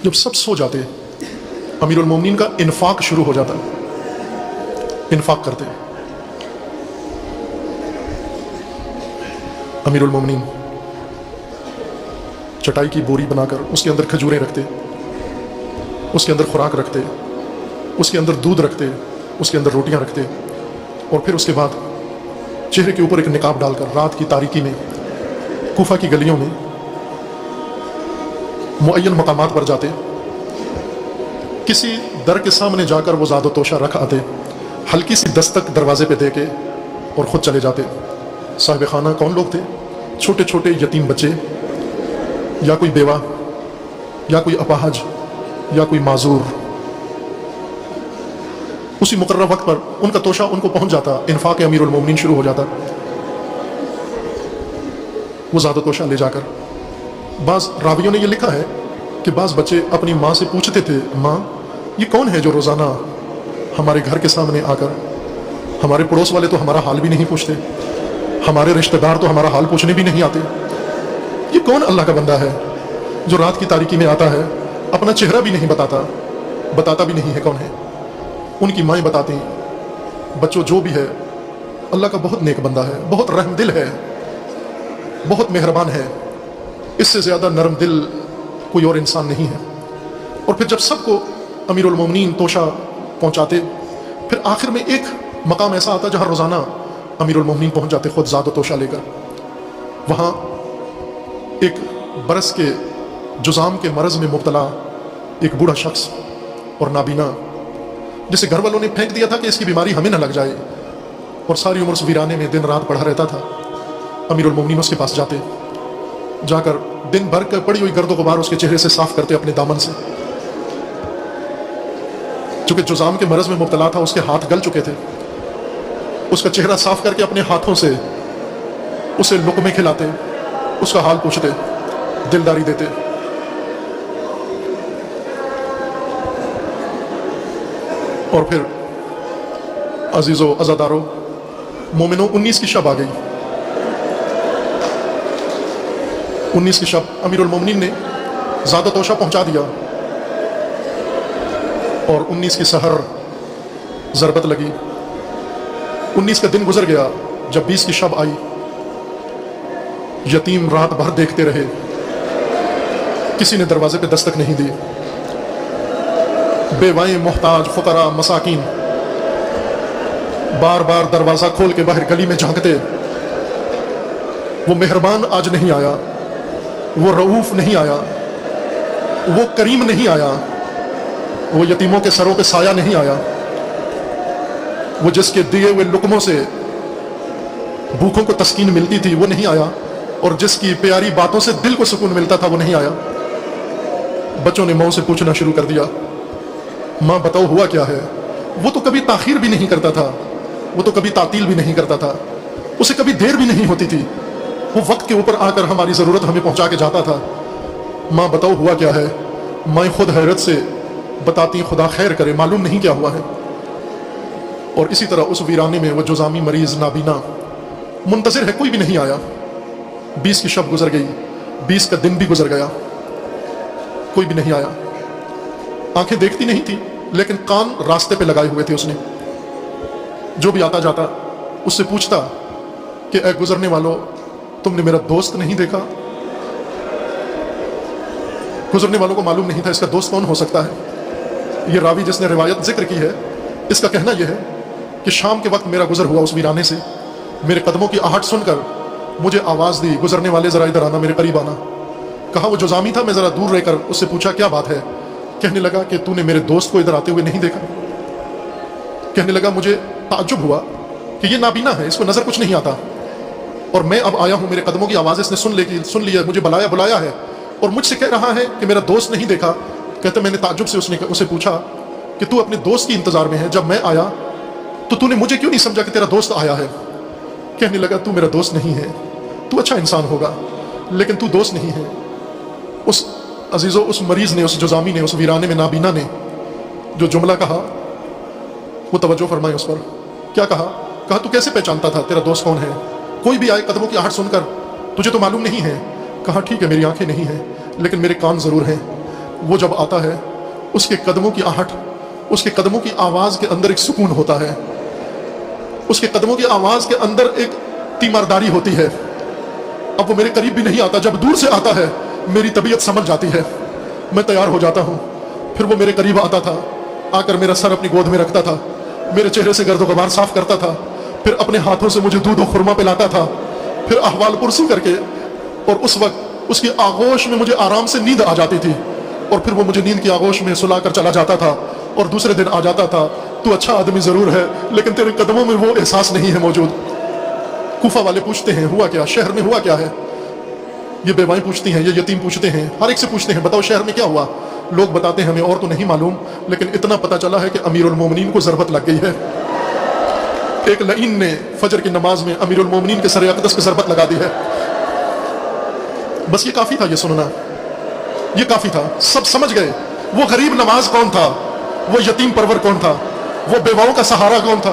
जब सब सो जाते अमीरुल मोमिनीन का इन्फाक शुरू हो जाता, इन्फाक करते। अमीरुल मोमिनीन चटाई की बोरी बनाकर उसके अंदर खजूरें रखते, उसके अंदर खुराक रखते, उसके अंदर दूध रखते, उसके अंदर रोटियां रखते, और फिर उसके बाद चेहरे के ऊपर एक निकाब डालकर रात की तारीकी में कूफा की गलियों में मुअय्यन मकामात पर जाते, किसी दर के सामने जाकर वो ज़ादो तोशा रख आते, हल्की सी दस्तक दरवाजे पे दे के और ख़ुद चले जाते। साहिब खाना कौन लोग थे? छोटे छोटे यतीम बच्चे, या कोई बेवा, या कोई अपाहज, या कोई माजूर। उसी मुकर्रर वक्त पर उनका तोशा उनको पहुंच जाता, इन्फाक अमीरुल मोमिनीन शुरू हो जाता। वो ज़ादो तोशा ले जाकर, बाज़ रावियों ने ये लिखा है कि बाज़ बच्चे अपनी माँ से पूछते थे, माँ ये कौन है जो रोज़ाना हमारे घर के सामने आकर, हमारे पड़ोस वाले तो हमारा हाल भी नहीं पूछते, हमारे रिश्तेदार तो हमारा हाल पूछने भी नहीं आते, ये कौन अल्लाह का बंदा है जो रात की तारीकी में आता है, अपना चेहरा भी नहीं बताता भी नहीं है कौन है। उनकी माएँ बताती, बच्चों जो भी है अल्लाह का बहुत नेक बंदा है, बहुत रहमदिल है, बहुत मेहरबान है, इससे ज़्यादा नरम दिल कोई और इंसान नहीं है। और फिर जब सबको अमीरुल मोमिनीन तोशा पहुंचाते, फिर आखिर में एक मकाम ऐसा आता जहां रोज़ाना अमीरुल मोमिनीन पहुंच जाते खुद ज़ादो तोशा लेकर। वहाँ एक बरस के जुज़ाम के मरज़ में मुब्तला एक बूढ़ा शख्स और नाबीना, जिसे घर वालों ने फेंक दिया था कि इसकी बीमारी हमें न लग जाए, और सारी उम्र उस वीराने में दिन रात पड़ा रहता था। अमीरुल मोमिनीन उसके पास जाते, जाकर दिन भर कर पड़ी हुई गर्दो गुबार उसके चेहरे से साफ करते अपने दामन से। चूंकि जुज़ाम के मरज़ में मुब्तला था, उसके हाथ गल चुके थे, उसका चेहरा साफ करके अपने हाथों से उसे लुक़मे खिलाते, उसका हाल पूछते, दिलदारी देते। और फिर अजीज़ो अज़ादारो मोमिनो 19 की शब आ गई। 19 की शब अमीरुल मोमिनीन ने ज़ादो तोशा पहुंचा दिया, और 19 की सहर ज़रबत लगी। 19 का दिन गुजर गया। जब 20 की शब आई, यतीम रात भर देखते रहे, किसी ने दरवाजे पे दस्तक नहीं दी। बेवाएं, मोहताज, फुकरा, मसाकीन बार बार दरवाज़ा खोल के बाहर गली में झांकते। वो मेहरबान आज नहीं आया, वो रऊफ नहीं आया, वो करीम नहीं आया, वो यतीमों के सरों पे साया नहीं आया, वो जिसके दिए हुए लुकमों से भूखों को तस्कीन मिलती थी वो नहीं आया, और जिसकी प्यारी बातों से दिल को सुकून मिलता था वो नहीं आया। बच्चों ने माँ से पूछना शुरू कर दिया, माँ बताओ हुआ क्या है? वो तो कभी ताखीर भी नहीं करता था, वो तो कभी तातील भी नहीं करता था, उसे कभी देर भी नहीं होती थी, वो वक्त के ऊपर आकर हमारी ज़रूरत हमें पहुंचा के जाता था। माँ बताओ हुआ क्या है? माँ खुद हैरत से बताती, खुदा खैर करे, मालूम नहीं क्या हुआ है। और इसी तरह उस वीराने में वो जुज़ामी मरीज़ नाबीना मुंतज़िर है, कोई भी नहीं आया। 20 की शब गुजर गई, 20 का दिन भी गुजर गया, कोई भी नहीं आया। आंखें देखती नहीं थी, लेकिन कान रास्ते पे लगाए हुए थे उसने। जो भी आता जाता उससे पूछता कि ऐ गुजरने वालों, तुमने मेरा दोस्त नहीं देखा? गुजरने वालों को मालूम नहीं था इसका दोस्त कौन हो सकता है। ये रावी जिसने रिवायत जिक्र की है, इसका कहना यह है कि शाम के वक्त मेरा गुजर हुआ उस वीराने से, मेरे कदमों की आहट सुनकर मुझे आवाज़ दी, गुजरने वाले ज़रा इधर आना, मेरे करीब आना। कहा वो जुज़ामी था, मैं ज़रा दूर रहकर उससे पूछा क्या बात है? कहने लगा कि तूने मेरे दोस्त को इधर आते हुए नहीं देखा। कहने लगा मुझे ताज्जुब हुआ कि ये नाबीना है, इसको नज़र कुछ नहीं आता, और मैं अब आया हूँ, मेरे कदमों की आवाज़ इसने सुन ली है, मुझे बुलाया है, और मुझसे कह रहा है कि मेरा दोस्त नहीं देखा। कहते मैंने ताज्जुब से उसे पूछा कि तू अपने दोस्त की इंतज़ार में है, जब मैं आया तो तूने मुझे क्यों नहीं समझा कि तेरा दोस्त आया है? कहने लगा तू मेरा दोस्त नहीं है, तू अच्छा इंसान होगा, लेकिन तू दोस्त नहीं है। उस अजीज़ो, उस मरीज़ ने, उस जुज़ामी ने, उस वीराने में नाबीना ने जो जुमला कहा वो तवज्जो फरमाए उस पर। क्या कहा? कहा तू कैसे पहचानता था तेरा दोस्त कौन है? कोई भी आए कदमों की आहट सुनकर, तुझे तो मालूम नहीं है। कहा ठीक है, मेरी आंखें नहीं हैं, लेकिन मेरे कान ज़रूर हैं, وہ جب آتا ہے उसके कदमों की आहट, उसके कदमों की आवाज़ के अंदर एक सुकून होता है, उसके कदमों की आवाज़ के अंदर एक तीमारदारी होती है। अब वो मेरे करीब भी नहीं आता, जब दूर से आता है मेरी तबीयत समझ जाती है, मैं तैयार हो जाता हूँ। फिर वो मेरे करीब आता था, आकर मेरा सर अपनी गोद में रखता था, मेरे चेहरे से गर्दो गबार साफ करता था, फिर अपने हाथों से मुझे दूध और खुरमा पिलाता था, फिर अहवाल पुरसी करके, और उस वक्त उसकी आगोश में मुझे आराम से नींद आ जाती थी, और फिर वो मुझे नींद की आगोश में सुलाकर चला जाता था, और दूसरे दिन आ जाता था, तू अच्छा आदमी ज़रूर है लेकिन तेरे कदमों में वो एहसास नहीं है मौजूद। कूफा वाले पूछते हैं हुआ क्या, शहर में हुआ क्या है? ये बेवाएं पूछती हैं, ये यतीम पूछते हैं, हर एक से पूछते हैं बताओ शहर में क्या हुआ। लोग बताते हैं हमें और तो नहीं मालूम, लेकिन इतना पता चला है कि अमीरुल मोमिनीन को ज़रबत लग गई है। एक लईन ने फजर की नमाज में अमीरुल मोमिनीन के सर अक़दस पे ज़रबत लगा दी है। बस ये काफ़ी था, ये सुनना, ये काफ़ी था। सब समझ गए वो गरीब नवाज कौन था, वो यतीम परवर कौन था, वो बेवाओं का सहारा कौन था,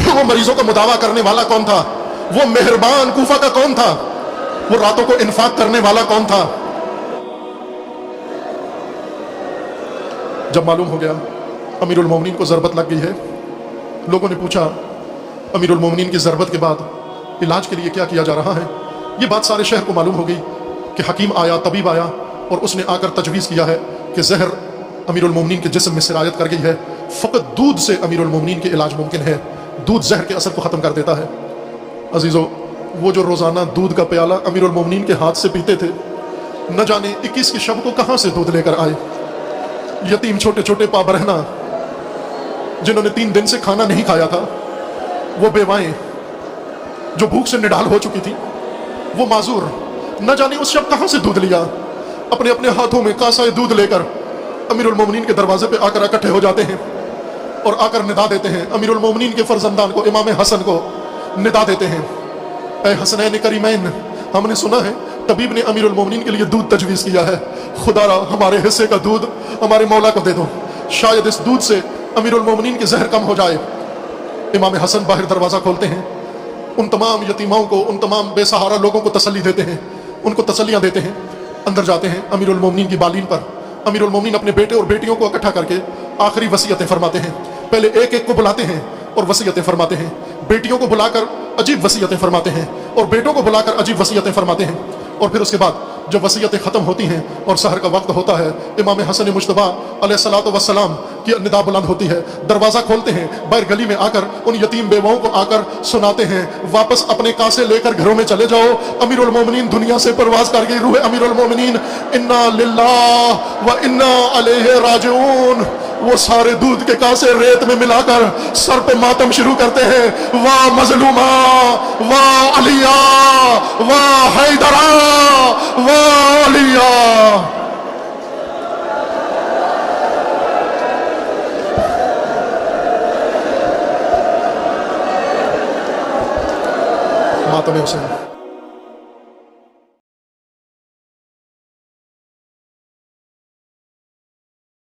वो मरीजों का मुदावा करने वाला कौन था, वो मेहरबान कूफा का कौन था, वो रातों को इन्फाक करने वाला कौन था। जब मालूम हो गया अमीरुल मोमिनीन को ज़रबत लग गई है, लोगों ने पूछा अमीरुल मोमिनीन की ज़रबत के बाद इलाज के लिए क्या किया जा रहा है। ये बात सारे शहर को मालूम हो गई कि हकीम आया, तबीब आया, और उसने आकर तजवीज़ किया है कि जहर अमीरुल मोमिनीन के जिस्म में सिरायत कर गई है, फ़कत दूध से अमीरुल मोमिनीन के इलाज मुमकिन है, दूध जहर के असर को ख़त्म कर देता है। अजीज़ों, वो जो रोज़ाना दूध का प्याला अमीरुल मोमिनीन के हाथ से पीते थे, न जाने 21 की शब को कहाँ से दूध लेकर आए। यतीम छोटे छोटे पाबरहना जिन्होंने 3 दिन से खाना नहीं खाया था, वो बेवाएं जो भूख से निढाल हो चुकी थी, वो माजूर न जाने उस शब कहाँ से दूध लिया, अपने अपने हाथों में कासा दूध लेकर अमीरुल मोमिनीन के दरवाजे पे आकर इकट्ठे हो जाते हैं और आकर निदा देते हैं। अमीरुल मोमिनीन के फर्जंदान को, इमाम हसन को निदा देते हैं, ऐ हसनैन करीमैन, हमने सुना है तबीब ने अमीरुल मोमिनीन के लिए दूध तजवीज़ किया है, खुदारा हमारे हिस्से का दूध हमारे मौला को दे दो, शायद इस दूध से अमीरुल मोमिनीन की जहर कम हो जाए। इमाम हसन बाहर दरवाज़ा खोलते हैं, उन तमाम यतीमाओं को, उन तमाम बेसहारा लोगों को तसल्ली देते हैं, उनको तसल्लियाँ देते हैं। अंदर जाते हैं, अमीरुल मोमिनीन की बालीन पर अमीरुल मोमिनीन अपने बेटे और बेटियों को इकट्ठा करके आखिरी वसीयतें फरमाते हैं। पहले एक एक को बुलाते हैं और वसीयतें फरमाते हैं, बेटियों को बुलाकर अजीब वसीयतें फरमाते हैं और बेटों को बुलाकर अजीब वसीयतें फरमाते हैं। और फिर उसके बाद जब वसीयतें ख़त्म होती हैं और सहर का वक्त होता है, इमाम हसन मुज्तबा अलैहिस्सलातु वस्सलाम की निदा बुलंद होती है, दरवाज़ा खोलते हैं, बाहर गली में आकर उन यतीम बेवाओं को आकर सुनाते हैं, वापस अपने कासे लेकर घरों में चले जाओ, अमीरुल मोमिनीन दुनिया से परवाज़ कर गई, रूह अमीरुल मोमिनीन इन्ना लिल्लाह व इन्ना अलैहि राजिऊन। वो सारे दूध के कासे रेत में मिलाकर सर पे मातम शुरू करते हैं, वाह मजलूमा, वाह अलिया, वाह हैदरा, वाह अलिया। मातम हुसैन।